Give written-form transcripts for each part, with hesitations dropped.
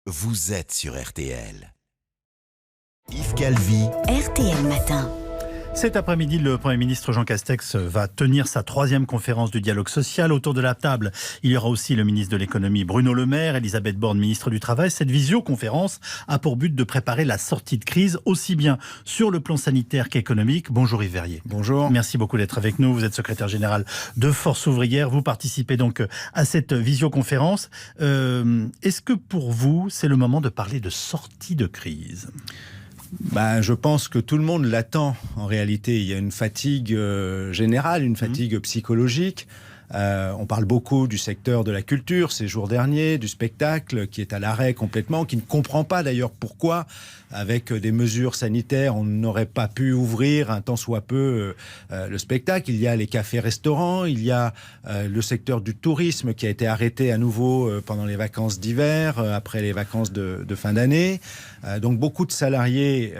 Vous êtes sur RTL. Yves Calvi. RTL Matin. Cet après-midi, le Premier ministre Jean Castex va tenir sa 3e conférence du dialogue social. Autour de la table, il y aura aussi le ministre de l'économie Bruno Le Maire, Elisabeth Borne, ministre du Travail. Cette visioconférence a pour but de préparer la sortie de crise, aussi bien sur le plan sanitaire qu'économique. Bonjour Yves Verrier. Bonjour. Merci beaucoup d'être avec nous. Vous êtes secrétaire général de Force ouvrière. Vous participez donc à cette visioconférence. Est-ce que pour vous, c'est le moment de parler de sortie de crise ? Je pense que tout le monde l'attend en réalité. Il y a une fatigue générale, une fatigue psychologique. On parle beaucoup du secteur de la culture ces jours derniers, du spectacle qui est à l'arrêt complètement, qui ne comprend pas d'ailleurs pourquoi, avec des mesures sanitaires, on n'aurait pas pu ouvrir un tant soit peu le spectacle. Il y a les cafés-restaurants, il y a le secteur du tourisme qui a été arrêté à nouveau pendant les vacances d'hiver, après les vacances de fin d'année. Donc beaucoup de salariés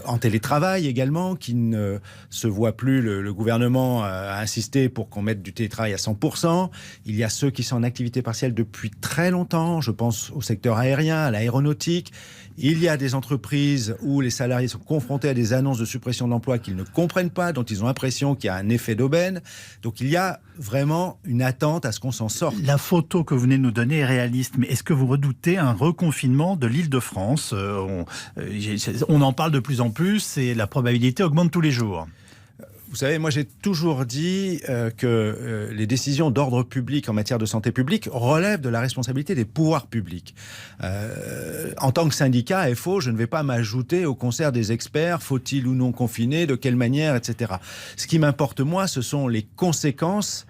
en télétravail également, qui ne se voient plus. Le gouvernement a insisté pour qu'on mette du télétravail à 100%. Il y a ceux qui sont en activité partielle depuis très longtemps. Je pense au secteur aérien, à l'aéronautique. Il y a des entreprises où les salariés sont confrontés à des annonces de suppression d'emplois qu'ils ne comprennent pas, dont ils ont l'impression qu'il y a un effet d'aubaine. Donc il y a vraiment une attente à ce qu'on s'en sorte. La photo que vous venez de nous donner est réaliste, mais est-ce que vous redoutez un reconfinement de l'Île-de-France ? On en parle de plus en plus et la probabilité augmente tous les jours. Vous savez, moi j'ai toujours dit que les décisions d'ordre public en matière de santé publique relèvent de la responsabilité des pouvoirs publics. En tant que syndicat FO, je ne vais pas m'ajouter au concert des experts, faut-il ou non confiner, de quelle manière, etc. Ce qui m'importe moi, ce sont les conséquences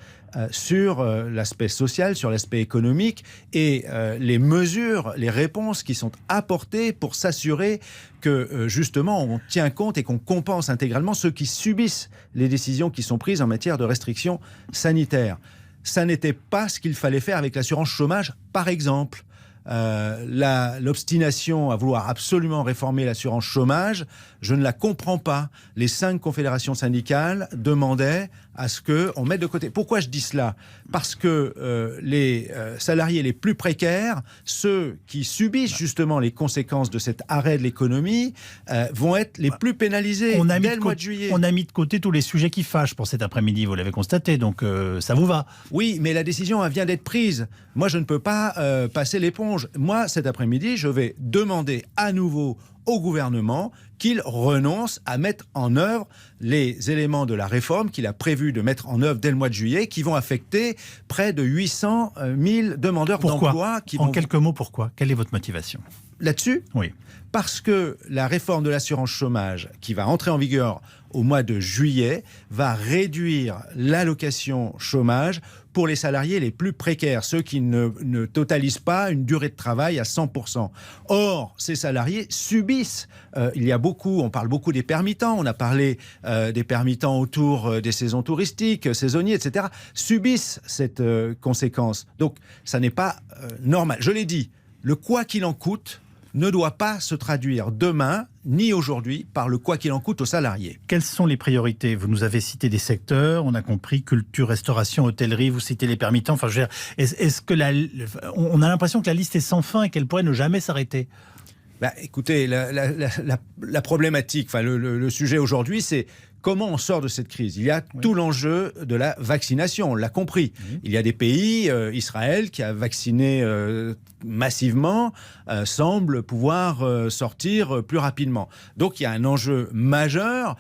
sur l'aspect social, sur l'aspect économique et les mesures, les réponses qui sont apportées pour s'assurer que justement on tient compte et qu'on compense intégralement ceux qui subissent les décisions qui sont prises en matière de restrictions sanitaires. Ça n'était pas ce qu'il fallait faire avec l'assurance chômage, par exemple. L'obstination à vouloir absolument réformer l'assurance chômage, je ne la comprends pas. Les 5 confédérations syndicales demandaient à ce qu'on mette de côté. Pourquoi je dis cela ? Parce que les salariés les plus précaires, ceux qui subissent justement les conséquences de cet arrêt de l'économie, vont être les plus pénalisés dès le mois de juillet. On a mis de côté tous les sujets qui fâchent pour cet après-midi, vous l'avez constaté, donc ça vous va. Oui, mais la décision vient d'être prise. Moi, je ne peux pas passer l'éponge. Moi, cet après-midi, je vais demander à nouveau au gouvernement qu'il renonce à mettre en œuvre les éléments de la réforme qu'il a prévu de mettre en œuvre dès le mois de juillet, qui vont affecter près de 800 000 demandeurs d'emploi. En quelques mots, pourquoi ? Quelle est votre motivation ? Là-dessus ? Oui. Parce que la réforme de l'assurance chômage, qui va entrer en vigueur au mois de juillet, va réduire l'allocation chômage pour les salariés les plus précaires, ceux qui ne totalisent pas une durée de travail à 100%. Or, ces salariés subissent, on parle beaucoup des permittents, on a parlé des permittents autour des saisons touristiques, saisonniers, etc., subissent cette conséquence. Donc, ça n'est pas normal. Je l'ai dit, le quoi qu'il en coûte ne doit pas se traduire demain, ni aujourd'hui, par le quoi qu'il en coûte aux salariés. Quelles sont les priorités ? Vous nous avez cité des secteurs, on a compris, culture, restauration, hôtellerie, vous citez les permittents. Enfin, je veux dire, est-ce que on a l'impression que la liste est sans fin et qu'elle pourrait ne jamais s'arrêter ? Écoutez, la problématique, le sujet aujourd'hui, c'est comment on sort de cette crise. Il y a tout l'enjeu de la vaccination, on l'a compris. Il y a des pays, Israël, qui a vacciné massivement, semble pouvoir sortir plus rapidement. Donc il y a un enjeu majeur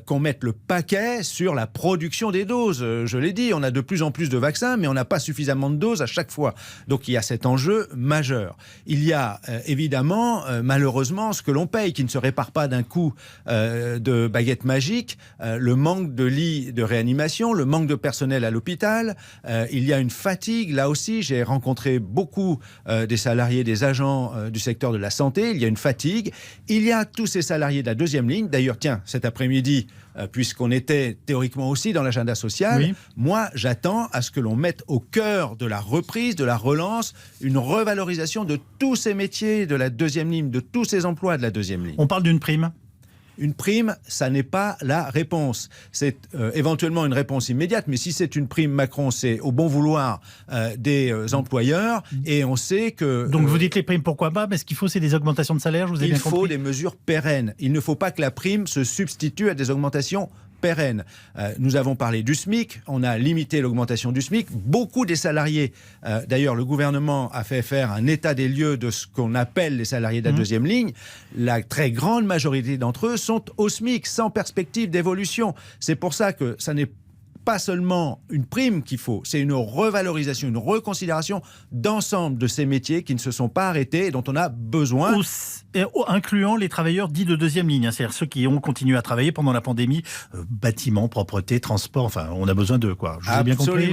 qu'on mette le paquet sur la production des doses. Je l'ai dit, on a de plus en plus de vaccins, mais on n'a pas suffisamment de doses à chaque fois. Donc il y a cet enjeu majeur. Il y a évidemment, malheureusement, ce que l'on paye, qui ne se répare pas d'un coup de baguette magique, le manque de lits de réanimation, le manque de personnel à l'hôpital. Il y a une fatigue, là aussi, j'ai rencontré beaucoup des salariés, des agents du secteur de la santé, il y a une fatigue. Il y a tous ces salariés de la 2e ligne. D'ailleurs, tiens, cet après-midi, puisqu'on était théoriquement aussi dans l'agenda social, oui. Moi, j'attends à ce que l'on mette au cœur de la reprise, de la relance, une revalorisation de tous ces métiers de la 2e ligne, de tous ces emplois de la 2e ligne. On parle d'une prime ? Une prime, ça n'est pas la réponse. C'est éventuellement une réponse immédiate, mais si c'est une prime Macron, c'est au bon vouloir des employeurs, et on sait que... Donc vous dites les primes, pourquoi pas, mais ce qu'il faut, c'est des augmentations de salaire, je vous ai bien compris. Il faut des mesures pérennes. Il ne faut pas que la prime se substitue à des augmentations pérennes. Nous avons parlé du SMIC, on a limité l'augmentation du SMIC. Beaucoup des salariés, d'ailleurs le gouvernement a fait faire un état des lieux de ce qu'on appelle les salariés de la deuxième ligne. La très grande majorité d'entre eux sont au SMIC, sans perspective d'évolution. C'est pour ça que ça n'est pas seulement une prime qu'il faut, c'est une revalorisation, une reconsidération d'ensemble de ces métiers qui ne se sont pas arrêtés et dont on a besoin. Incluant les travailleurs dits de deuxième ligne, c'est-à-dire ceux qui ont continué à travailler pendant la pandémie, bâtiments, propreté, transport, enfin on a besoin d'eux, quoi. Je vous ai bien compris.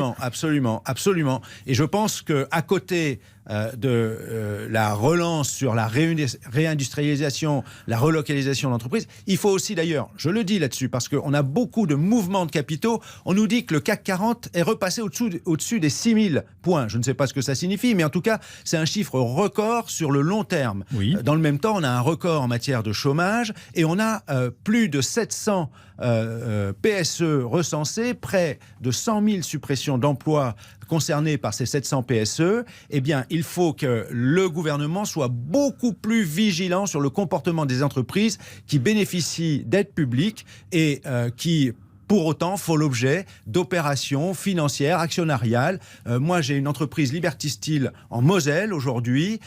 Absolument. Et je pense qu'à côté de la relance sur la réindustrialisation, la relocalisation d'entreprises, il faut aussi d'ailleurs, je le dis là-dessus, parce qu'on a beaucoup de mouvements de capitaux, on nous dit que le CAC 40 est repassé au-dessus des 6000 points. Je ne sais pas ce que ça signifie, mais en tout cas, c'est un chiffre record sur le long terme. Oui. Dans le même temps, on a un record en matière de chômage et on a plus de 700 PSE recensés, près de 100 000 suppressions d'emplois concernés par ces 700 PSE. Eh bien, il faut que le gouvernement soit beaucoup plus vigilant sur le comportement des entreprises qui bénéficient d'aides publiques et qui... pour autant, font l'objet d'opérations financières, actionnariales. Moi, j'ai une entreprise Liberty Steel en Moselle aujourd'hui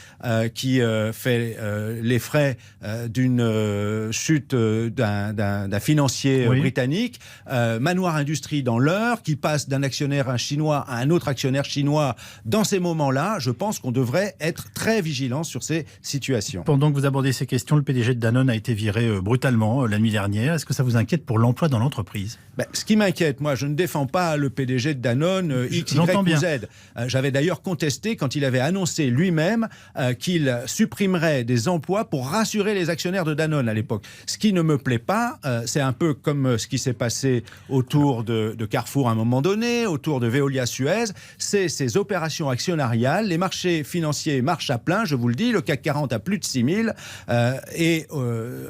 qui fait les frais d'une chute d'un financier britannique. Manoir Industrie dans l'Eure qui passe d'un actionnaire chinois à un autre actionnaire chinois. Dans ces moments-là, je pense qu'on devrait être très vigilant sur ces situations. Pendant que vous abordez ces questions, le PDG de Danone a été viré brutalement la nuit dernière. Est-ce que ça vous inquiète pour l'emploi dans l'entreprise ? Ce qui m'inquiète, moi, je ne défends pas le PDG de Danone, X, Y ou Z. J'avais d'ailleurs contesté quand il avait annoncé lui-même qu'il supprimerait des emplois pour rassurer les actionnaires de Danone à l'époque. Ce qui ne me plaît pas, c'est un peu comme ce qui s'est passé autour de Carrefour à un moment donné, autour de Veolia Suez, c'est ces opérations actionnariales. Les marchés financiers marchent à plein, je vous le dis, le CAC 40 a plus de 6000, et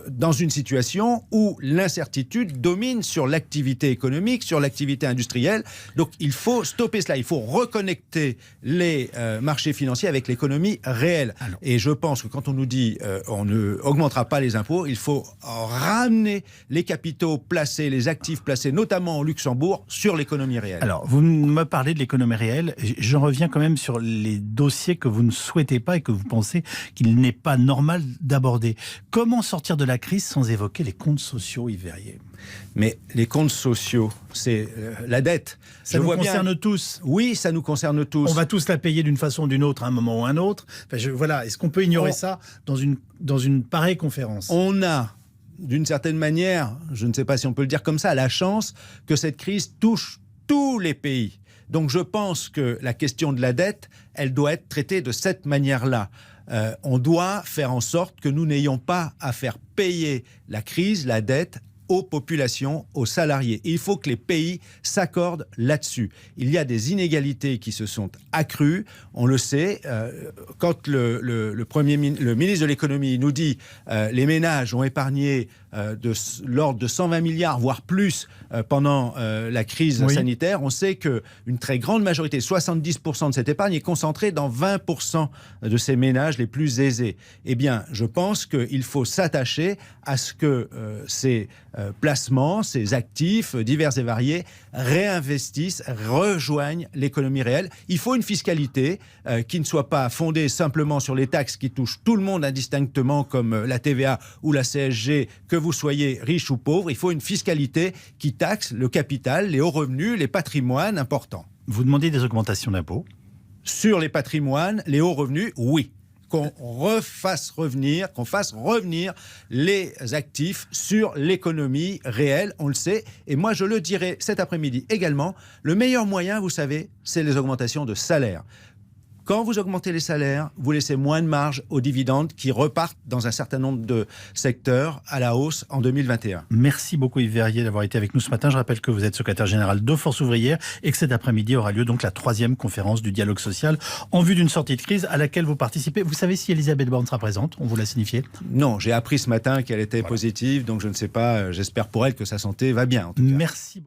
dans une situation où l'incertitude domine sur l'activité économique, sur l'activité industrielle. Donc il faut stopper cela, il faut reconnecter les marchés financiers avec l'économie réelle. Et je pense que quand on nous dit on ne augmentera pas les impôts, il faut ramener les capitaux placés, les actifs placés, notamment au Luxembourg, sur l'économie réelle. Alors, vous me parlez de l'économie réelle, j'en reviens quand même sur les dossiers que vous ne souhaitez pas et que vous pensez qu'il n'est pas normal d'aborder. Comment sortir de la crise sans évoquer les comptes sociaux, Yves Verrier ? Mais les comptes sociaux, c'est la dette. Ça nous concerne tous. Oui, ça nous concerne tous. On va tous la payer d'une façon ou d'une autre, à un moment ou à un autre. Voilà. Est-ce qu'on peut ignorer ça dans une pareille conférence ? On a, d'une certaine manière, je ne sais pas si on peut le dire comme ça, la chance que cette crise touche tous les pays. Donc je pense que la question de la dette, elle doit être traitée de cette manière-là. On doit faire en sorte que nous n'ayons pas à faire payer la crise, la dette, aux populations, aux salariés. Et il faut que les pays s'accordent là-dessus. Il y a des inégalités qui se sont accrues, on le sait. Quand le ministre de l'économie nous dit les ménages ont épargné de l'ordre de 120 milliards, voire plus, pendant la crise sanitaire, on sait qu'une très grande majorité, 70% de cette épargne est concentrée dans 20% de ces ménages les plus aisés. Eh bien, je pense qu'il faut s'attacher à ce que ces placements, ces actifs divers et variés réinvestissent, rejoignent l'économie réelle. Il faut une fiscalité qui ne soit pas fondée simplement sur les taxes qui touchent tout le monde indistinctement, comme la TVA ou la CSG, que vous soyez riche ou pauvre. Il faut une fiscalité qui taxe le capital, les hauts revenus, les patrimoines importants. Vous demandez des augmentations d'impôts ? Sur les patrimoines, les hauts revenus, oui. Qu'on fasse revenir les actifs sur l'économie réelle, on le sait. Et moi, je le dirai cet après-midi également, le meilleur moyen, vous savez, c'est les augmentations de salaire. quand vous augmentez les salaires, vous laissez moins de marge aux dividendes qui repartent dans un certain nombre de secteurs à la hausse en 2021. Merci beaucoup Yves Verrier d'avoir été avec nous ce matin. Je rappelle que vous êtes secrétaire général de Force ouvrière et que cet après-midi aura lieu donc la 3e conférence du dialogue social en vue d'une sortie de crise à laquelle vous participez. Vous savez si Elisabeth Borne sera présente? On vous l'a signifié? Non, j'ai appris ce matin qu'elle était positive, donc je ne sais pas, j'espère pour elle que sa santé va bien en tout cas. Merci.